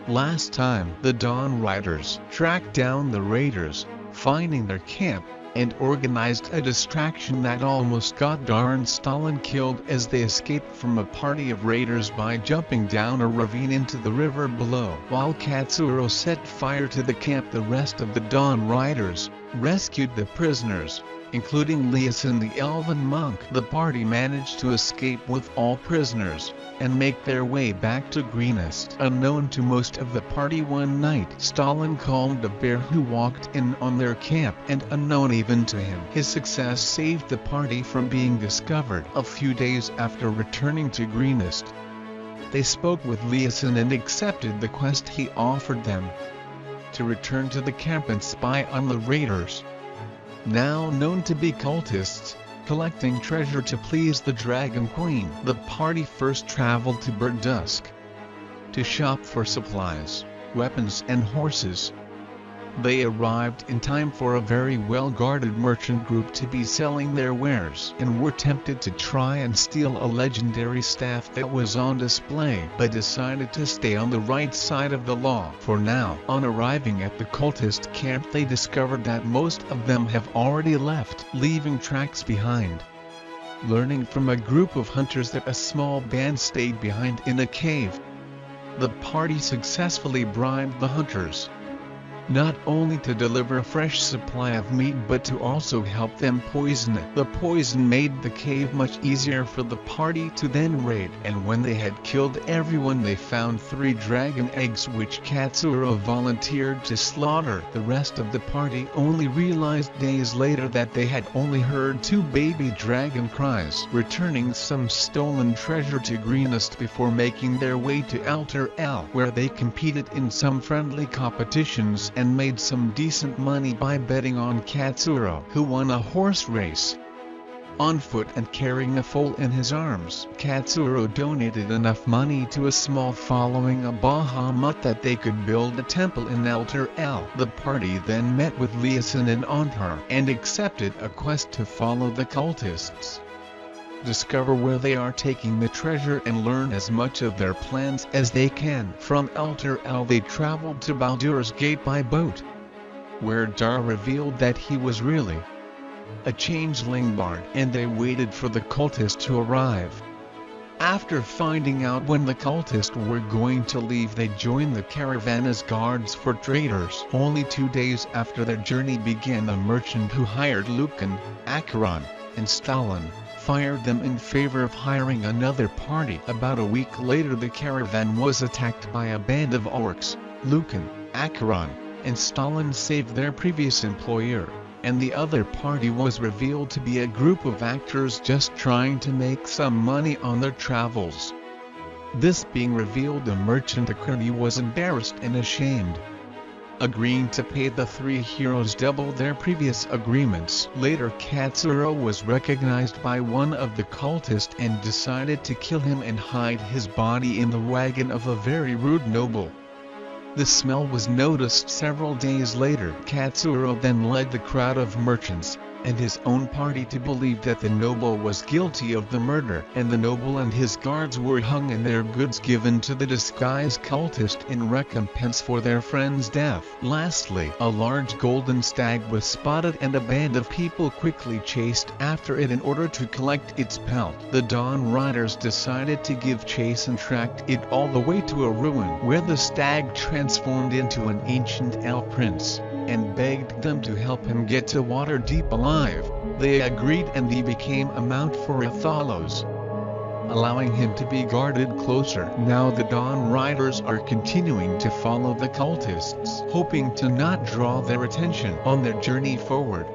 Last time, the Dawn Riders tracked down the raiders, finding their camp, and organized a distraction that almost got Darn Stalin killed as they escaped from a party of raiders by jumping down a ravine into the river below. While Katsuro set fire to the camp, the rest of the Dawn Riders rescued the prisoners, including Liason the elven monk. The party managed to escape with all prisoners, and make their way back to Greenest. Unknown to most of the party, one night Stalin calmed a bear who walked in on their camp, and unknown even to him, his success saved the party from being discovered. A few days after returning to Greenest, they spoke with Liason and accepted the quest he offered them, to return to the camp and spy on the raiders, now known to be cultists, collecting treasure to please the Dragon Queen. The party first traveled to Burdusk to shop for supplies, weapons and horses. They arrived in time for a very well-guarded merchant group to be selling their wares, and were tempted to try and steal a legendary staff that was on display, but decided to stay on the right side of the law for now. On arriving at the cultist camp, they discovered that most of them have already left, leaving tracks behind. Learning from a group of hunters that a small band stayed behind in a cave, the party successfully bribed the hunters, not only to deliver a fresh supply of meat but to also help them poison it. The poison made the cave much easier for the party to then raid, and when they had killed everyone they found 3 dragon eggs which Katsuro volunteered to slaughter. The rest of the party only realized days later that they had only heard 2 baby dragon cries, returning some stolen treasure to Greenest before making their way to Alter L, where they competed in some friendly competitions and made some decent money by betting on Katsuro, who won a horse race. On foot and carrying a foal in his arms, Katsuro donated enough money to a small following of Bahamut that they could build a temple in Alter L. The party then met with Liason and Antar and accepted a quest to follow the cultists, discover where they are taking the treasure, and learn as much of their plans as they can. From Alter L they traveled to Baldur's Gate by boat, where Dar revealed that he was really a changeling bard, and they waited for the cultist to arrive. After finding out when the cultists were going to leave, they joined the caravan as guards for traders. Only 2 days after their journey began, the merchant who hired Lucan, Acheron, and Stalin fired them in favor of hiring another party. About a week later the caravan was attacked by a band of orcs. Lucan, Acheron, and Stalin saved their previous employer, and the other party was revealed to be a group of actors just trying to make some money on their travels. This being revealed, the merchant Akuni was embarrassed and ashamed, agreeing to pay the 3 heroes double their previous agreements. Later Katsuro was recognized by one of the cultists and decided to kill him and hide his body in the wagon of a very rude noble. The smell was noticed several days later. Katsuro then led the crowd of merchants and his own party to believe that the noble was guilty of the murder, and the noble and his guards were hung and their goods given to the disguised cultist in recompense for their friend's death. Lastly, a large golden stag was spotted and a band of people quickly chased after it in order to collect its pelt. The Dawn Riders decided to give chase and tracked it all the way to a ruin where the stag transformed into an ancient elf prince, and begged them to help him get to Waterdeep alive. They agreed, and he became a mount for Athalos, allowing him to be guarded closer. Now the Dawn Riders are continuing to follow the cultists, hoping to not draw their attention on their journey forward.